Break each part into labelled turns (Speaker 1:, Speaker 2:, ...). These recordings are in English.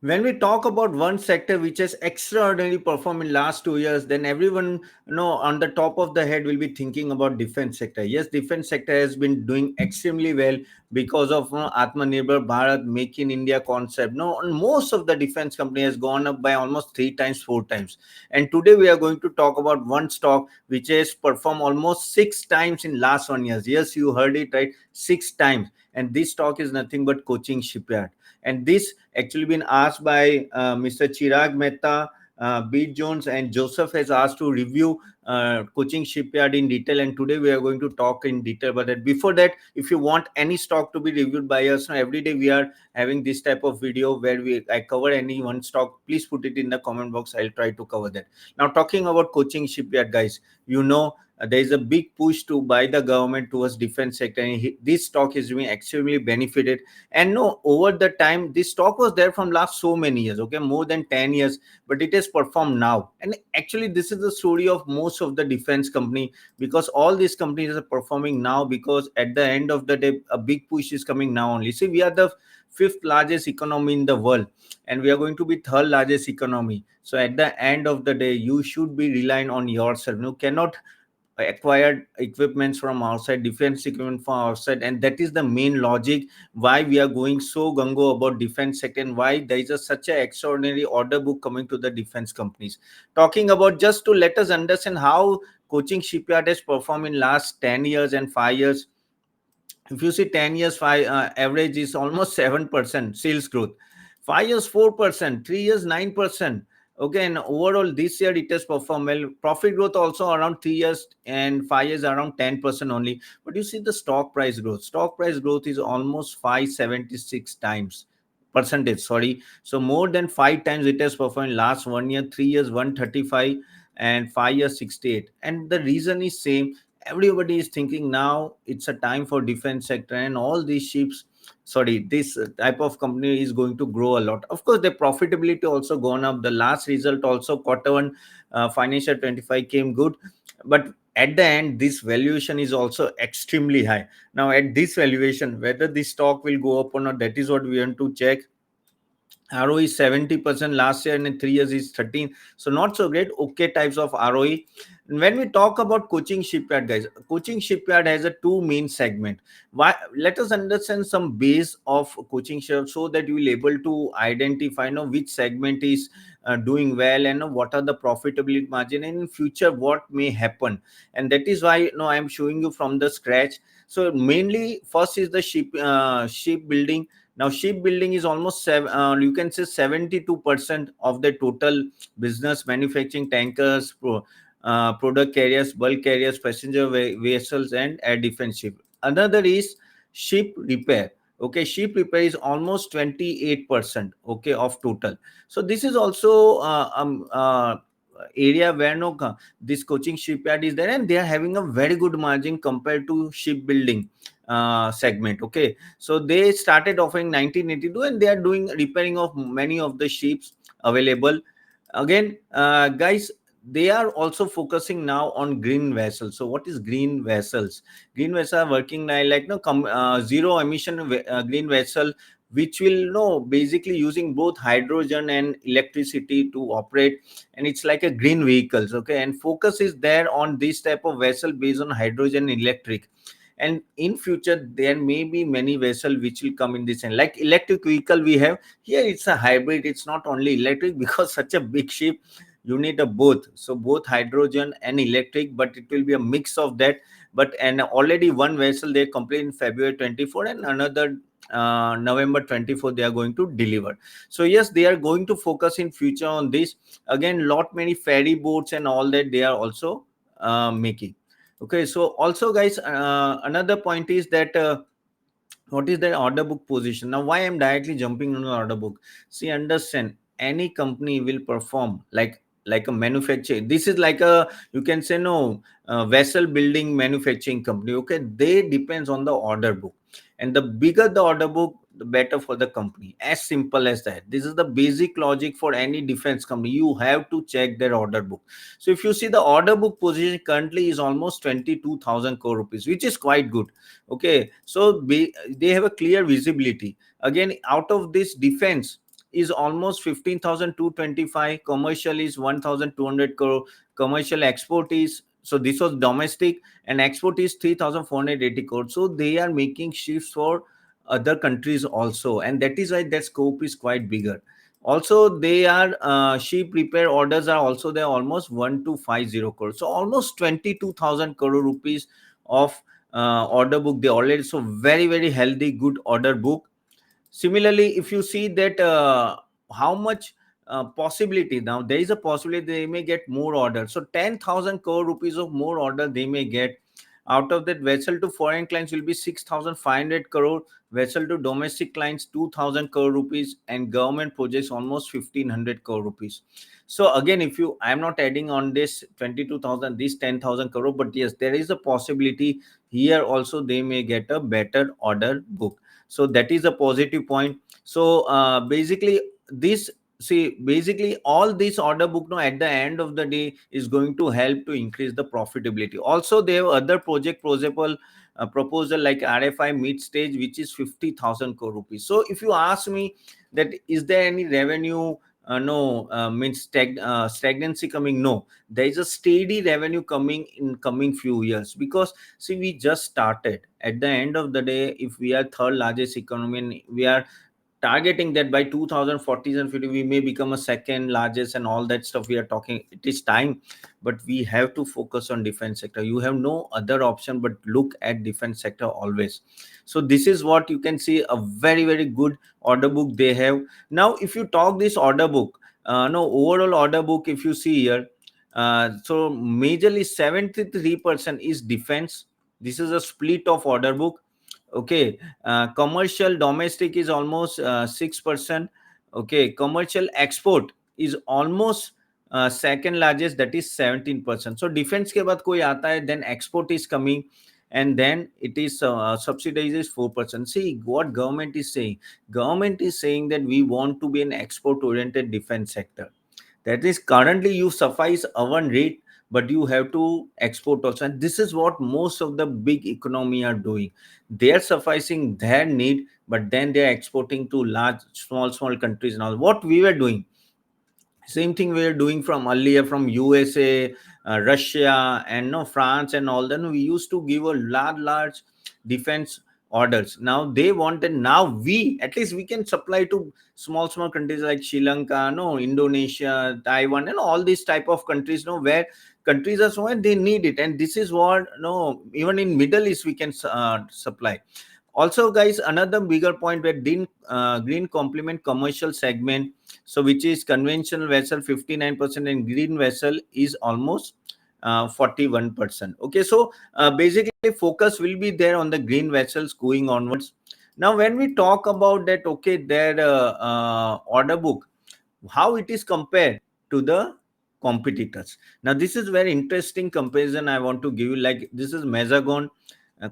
Speaker 1: When we talk about one sector which has extraordinarily performed in last 2 years, then everyone, on the top of the head will be thinking about defense sector. Yes, defense sector has been doing extremely well because of Atmanirbhar Bharat, Make in India concept. No, and most of the defense company has gone up by almost 3 times, 4 times. And today we are going to talk about one stock which has performed almost 6 times in last 1 year. Yes, you heard it right, 6 times. And this stock is nothing but Cochin Shipyard. And this actually been asked by Mr. Chirag Mehta, Beat Jones, and Joseph has asked to review Cochin Shipyard in detail. And today we are going to talk in detail about that. Before that, if you want any stock to be reviewed by us, every day we are having this type of video where I cover any one stock. Please put it in the comment box. I'll try to cover that. Now, talking about Cochin Shipyard, guys, there is a big push to buy the government towards defense sector, and this stock is being extremely benefited. And no, over the time, this stock was there from last so many years, okay, more than 10 years, but it has performed now. And actually, this is the story of most of the defense company, because all these companies are performing now, because at the end of the day, a big push is coming now only. See, we are the fifth largest economy in the world, and we are going to be third largest economy. So at the end of the day, you should be relying on yourself. You cannot acquired equipments from outside, defense equipment from outside, and that is the main logic why we are going so gungo about defense sector, and why there is such an extraordinary order book coming to the defense companies. Talking about, just to let us understand how Cochin Shipyard has performed in last 10 years and 5 years. If you see 10 years, average is almost 7% sales growth. 5 years 4%, 3 years 9%. Okay, and overall this year it has performed well. Profit growth also around 3 years and 5 years around 10% only. But you see the stock price growth. Stock price growth is almost 576 times percentage. Sorry, so more than 5 times it has performed last 1 year, 3 years 135, and 5 years 68. And the reason is same. Everybody is thinking now it's a time for defense sector, and all these ships, sorry, this type of company is going to grow a lot. Of course, the profitability also gone up. The last result also, quarter one, financial 25 came good, but at the end this valuation is also extremely high. Now at this valuation, whether this stock will go up or not, that is what we want to check. ROE is 70% last year, and in 3 years is 13. So not so great. Okay, types of ROE. When we talk about Cochin Shipyard, guys, Cochin Shipyard has a two main segment. Why? Let us understand some base of Cochin Shipyard so that you will able to identify, which segment is doing well, and what are the profitability margin, and in future what may happen. And that is why I am showing you from the scratch. So mainly first is the shipbuilding. Now, shipbuilding is almost you can say 72% of the total business, manufacturing tankers, product carriers, bulk carriers, passenger vessels, and air defense ship. Another is ship repair. Okay, ship repair is almost 28%. Okay, of total. So this is also area where this Cochin Shipyard is there, and they are having a very good margin compared to shipbuilding segment. Okay, so they started offering 1982, and they are doing repairing of many of the ships available. Again, guys, they are also focusing now on green vessels. So what is green vessels? Green vessels are working now like zero emission green vessel, which will basically using both hydrogen and electricity to operate, and it's like a green vehicles. Okay, and focus is there on this type of vessel based on hydrogen electric. And in future there may be many vessel which will come in this, and like electric vehicle we have here, it's a hybrid. It's not only electric because such a big ship, you need a both, so both hydrogen and electric, but it will be a mix of that. But and already one vessel they complete in February 24, and another November 24 they are going to deliver. So yes, they are going to focus in future on this. Again, lot many ferry boats and all that they are also making. Okay, so also guys, another point is that what is the order book position. Now why I'm directly jumping on the order book? See, understand, any company will perform like a manufacturer. This is like a, you can say, vessel building manufacturing company. Okay, they depends on the order book, and the bigger the order book, the better for the company. As simple as that. This is the basic logic for any defense company. You have to check their order book. So if you see, the order book position currently is almost 22,000 crore rupees, which is quite good. Okay, so they have a clear visibility. Again, out of this defense, is almost 15,225, commercial is 1,200 crore, commercial export is, so this was domestic, and export is 3,480 crore. So they are making ships for other countries also, and that is why that scope is quite bigger. Also they are ship repair orders are also there, almost 1250 crore, so almost 22,000 crore rupees of order book they already. So very very healthy, good order book. Similarly, if you see that how much possibility, now there is a possibility they may get more orders, so 10,000 crore rupees of more order they may get. Out of that, vessel to foreign clients will be 6,500 crore, vessel to domestic clients 2,000 crore rupees, and government projects almost 1,500 crore rupees. So again, if you, I am not adding on this 22,000, this 10,000 crore, but yes, there is a possibility here also they may get a better order book. So that is a positive point. So basically this, see, basically all this order book now at the end of the day is going to help to increase the profitability. Also they have other project proposal like RFI mid stage, which is 50,000 crore rupees. So if you ask me that is there any revenue, no, means stagnancy coming, no, there is a steady revenue coming in coming few years, because see, we just started. At the end of the day, if we are third largest economy and we are targeting that by 2040 and 50 we may become a second largest and all that stuff we are talking, it is time. But we have to focus on defense sector. You have no other option but look at defense sector always. So this is what you can see, a very very good order book they have. Now if you talk this order book, no, overall order book, if you see here, so majorly 73% is defense. This is a split of order book. Okay, commercial domestic is almost 6%. Okay, commercial export is almost second largest, that is 17%. So defense के बाद कोई आता है, then export is coming, and then it is subsidies is 4%. See what government is saying. Government is saying that we want to be an export oriented defense sector. That is, currently you suffice one rate, but you have to export also, and this is what most of the big economy are doing. They are sufficing their need, but then they are exporting to large small countries. Now what we were doing, same thing we were doing from earlier, from USA, Russia, and no, France and all that. We used to give a large defense orders. Now they wanted, now we, at least we can supply to small countries like Sri Lanka, no, Indonesia, Taiwan, and all these type of countries, no, where countries are small and they need it. And this is what, no, even in Middle East we can supply. Also guys, another bigger point where green complement commercial segment, so which is conventional vessel 59% and green vessel is almost 41%. Okay, so basically focus will be there on the green vessels going onwards. Now when we talk about that, okay, their order book, how it is compared to the competitors. Now this is very interesting comparison I want to give you. Like this is Mazagon,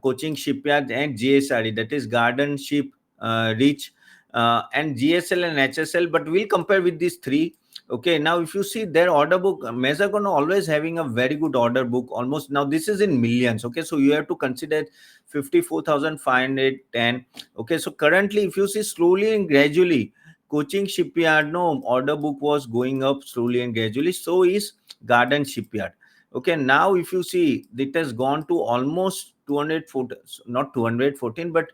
Speaker 1: Cochin Shipyard, and GSRE, that is Garden Ship, Reach, and GSL and HSL. But we'll compare with these three. Okay, now if you see their order book, Mezagon always having a very good order book, almost, now this is in millions. Okay, so you have to consider 54,510. Okay, so currently if you see slowly and gradually, Cochin Shipyard, no, order book was going up slowly and gradually. So is Garden Shipyard. Okay, now if you see, it has gone to almost 214, not 214, but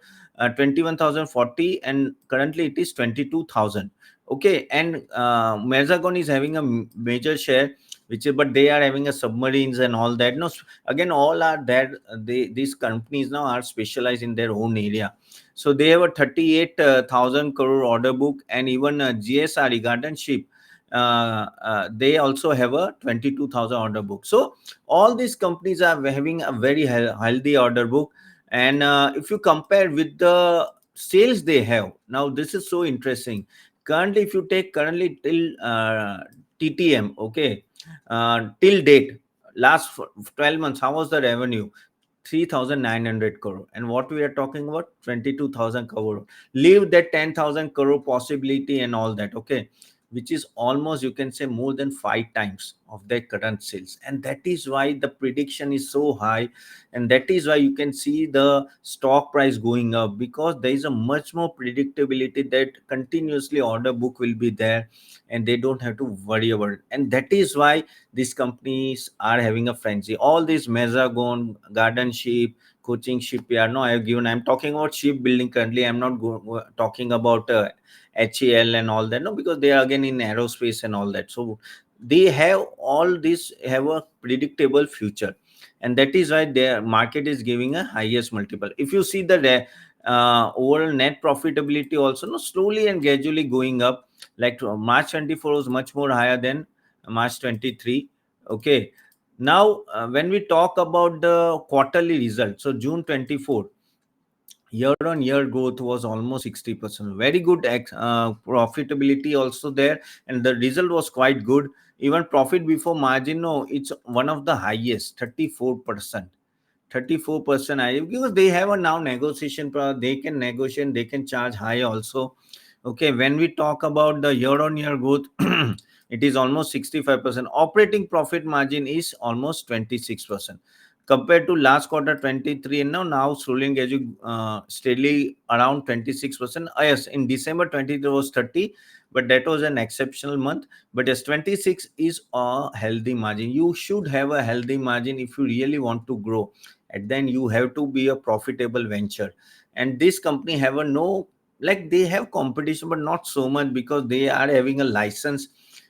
Speaker 1: 21,040, and currently it is 22,000. Okay, and Mezagon is having a major share, which is, but they are having a submarines and all that. No, again, all are there. These companies now are specialized in their own area. So they have a 38,000 crore order book, and even GSRE, Garden Ship, they also have a 22,000 order book. So all these companies are having a very healthy order book. And if you compare with the sales they have, now this is so interesting. Currently, if you take currently till TTM, okay, till date, last 12 months, how was the revenue? 3,900 crore. And what we are talking about, 22,000 crore. Leave that 10,000 crore possibility and all that. Okay, which is almost, you can say, more than 5 times of their current sales. And that is why the prediction is so high, and that is why you can see the stock price going up, because there is a much more predictability that continuously order book will be there, and they don't have to worry about it. And that is why these companies are having a frenzy. All these Mezagon, Garden Ship, Cochin Shipyard, no, I have given, I'm talking about shipbuilding currently. I'm not talking about HAL and all that, no, because they are again in aerospace and all that. So they have all this, have a predictable future, and that is why their market is giving a highest multiple. If you see the overall net profitability also, no, slowly and gradually going up. Like March 24 was much more higher than March 23. Okay. Now, when we talk about the quarterly result, so June 24, year on year growth was almost 60%. Very good profitability also there, and the result was quite good. Even profit before margin, no, it's one of the highest, 34%. 34% high, because they have a now negotiation power. They can negotiate, they can charge high also. Okay, when we talk about the year on year growth, it is almost 65%. Operating profit margin is almost 26% compared to last quarter 23, and now slowly as you steadily around 26%. Yes, in December 23 was 30, but that was an exceptional month. But yes, 26 is a healthy margin. You should have a healthy margin if you really want to grow, and then you have to be a profitable venture. And this company have a no, like they have competition but not so much, because they are having a license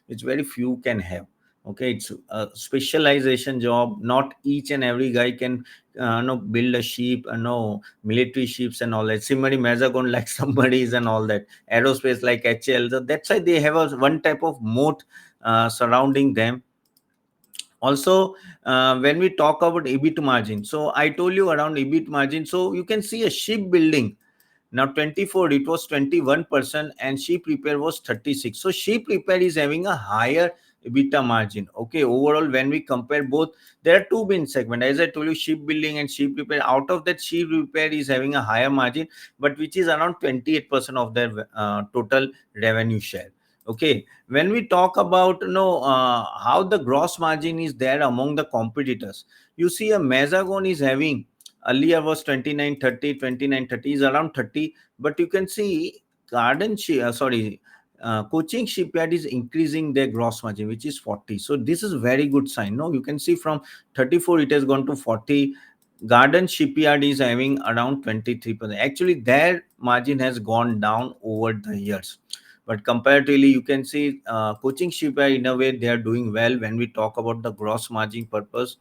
Speaker 1: which very few can have. Okay, it's a specialization job. Not each and every guy can no, build a ship, no, military ships and all that. Similarly Mazagon like somebody's and all that, aerospace like HL. So that's why they have a one type of moat surrounding them. Also, when we talk about EBIT margin, so I told you around EBIT margin. So you can see a shipbuilding now 24, it was 21%, and ship repair was 36. So ship repair is having a higher EBITDA margin. Okay, overall, when we compare both, there are two main segments. As I told you, shipbuilding and ship repair. Out of that, ship repair is having a higher margin, but which is around 28% of their total revenue share. Okay, when we talk about how the gross margin is there among the competitors, you see a Mezagon is having, earlier was 2930, 2930 is around 30, but you can see Cochin Shipyard is increasing their gross margin, which is 40. So this is very good sign. No, you can see from 34 it has gone to 40. Garden Shipyard is having around 23%. Actually their margin has gone down over the years, but comparatively you can see Cochin Shipyard in a way they are doing well when we talk about the gross margin purpose.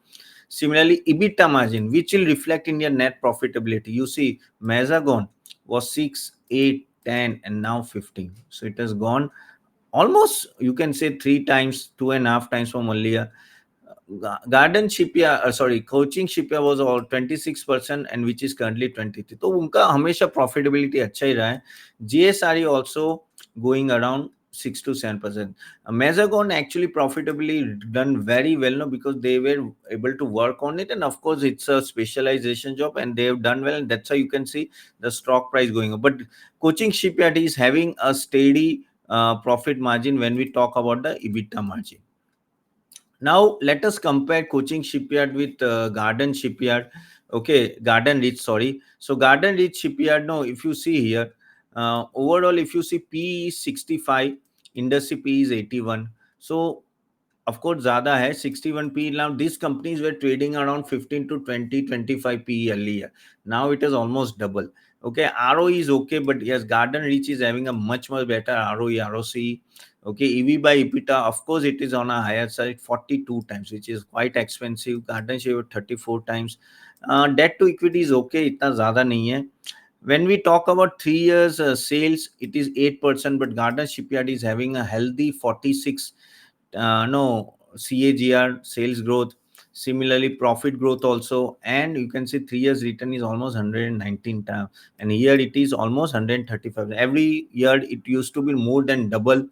Speaker 1: Similarly, EBITDA margin, which will reflect in your net profitability. You see, Mezagon was 6, 8, 10, and now 15. So it has gone almost, you can say, 3 times, 2.5 times from earlier. Garden Shipyard, Cochin Shipyard was all 26%, and which is currently 23. तो उनका हमेशा profitability अच्छा ही रहा है. GSRE also going around 6 to 7%. Mezagon actually profitably done very well, no, because they were able to work on it, and of course it's a specialization job, and they have done well, and that's why you can see the stock price going up. But Cochin Shipyard is having a steady profit margin when we talk about the EBITDA margin. Now let us compare Cochin Shipyard with Garden Shipyard. Okay, Garden Reach. Sorry. So Garden Reach Shipyard. No, if you see here, overall, if you see P is 65, industry P is 81. So of course, Zada has 61 P. Now these companies were trading around 15 to 20, 25 P earlier. Now it is almost double. Okay, ROE is okay, but yes, Garden Reach is having a much better ROE, ROC. Okay, EV by EBITDA, of course, it is on a higher side, 42 times, which is quite expensive. Garden Share 34 times. Debt to equity is okay, itna zyada nahi hai. When we talk about 3 years sales, it is 8%, but Garden Shipyard is having a healthy 46 no CAGR sales growth. Similarly, profit growth also, and you can see 3 years return is almost 119 times, and here it is almost 135. Every year it used to be more than double.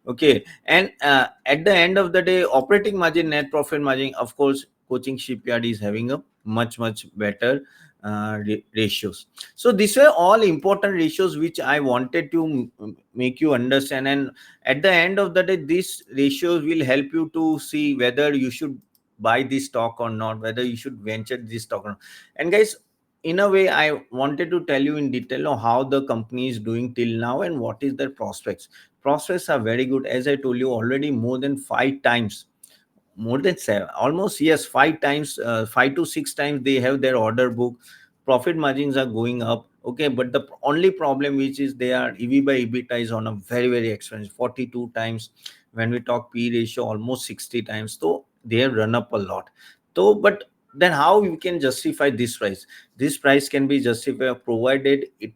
Speaker 1: Okay, and at the end of the day, operating margin, net profit margin, of course, Cochin Shipyard is having a much better ratios. So these were all important ratios which I wanted to make you understand. And at the end of the day, these ratios will help you to see whether you should buy this stock or not, whether you should venture this stock or not. And guys, in a way, I wanted to tell you in detail on how the company is doing till now and what is their prospects. Prospects are very good. As I told you already, more than 5 times, more than seven, almost, yes, 5 times, 5 to 6 times they have their order book. Profit margins are going up. Okay, but the only problem which is they are EV by EBITDA is on a very very expensive 42 times. When we talk P ratio, almost 60 times. So they have run up a lot. So but then how you can justify this price? This price can be justified provided it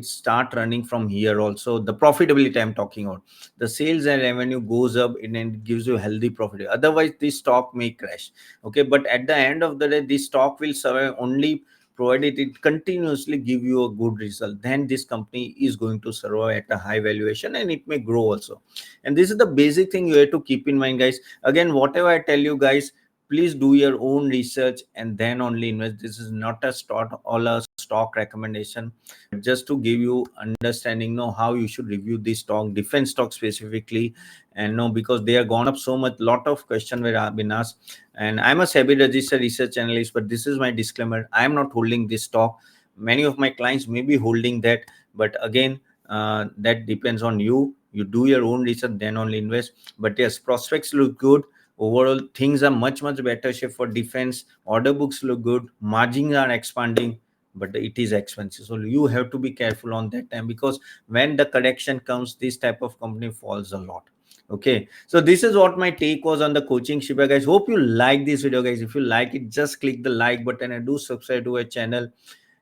Speaker 1: start running from here also. The profitability I'm talking about, the sales and revenue goes up and it gives you healthy profit. Otherwise this stock may crash. Okay, but at the end of the day, this stock will survive only provided it continuously give you a good result. Then this company is going to survive at a high valuation and it may grow also. And this is the basic thing you have to keep in mind, guys. Again, whatever I tell you guys, please do your own research and then only invest. This is not a stock or a stock recommendation, just to give you understanding know how you should review this stock, defense stock specifically. And no, because they are gone up so much, lot of questions were been asked. And I'm a SEBI registered research analyst, but this is my disclaimer, I am not holding this stock. Many of my clients may be holding that, but again, that depends on you. You do your own research, then only invest. But yes, prospects look good. Overall things are much much better shape for defense. Order books look good, margins are expanding, but it is expensive. So you have to be careful on that time, because when the correction comes, this type of company falls a lot. Okay, so this is what my take was on the Cochin Shipyard, guys. Hope you like this video, guys. If you like it, just click the like button and do subscribe to our channel.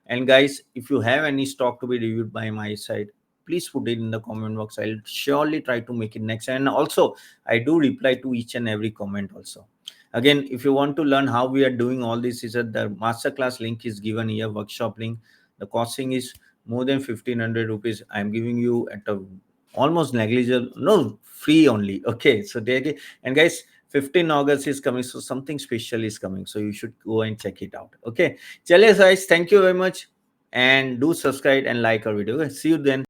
Speaker 1: And guys, if you have any stock to be reviewed by my side, please put it in the comment box. I'll surely try to make it next. And also, I do reply to each and every comment also. Again, if you want to learn how we are doing all this, is that the masterclass link is given here, workshop link. The costing is more than 1500 rupees. I'm giving you at a almost negligible, no, free only. Okay, so there, and guys, 15 August is coming, so something special is coming. So you should go and check it out. Okay. Chale guys, thank you very much, and do subscribe and like our video. See you then.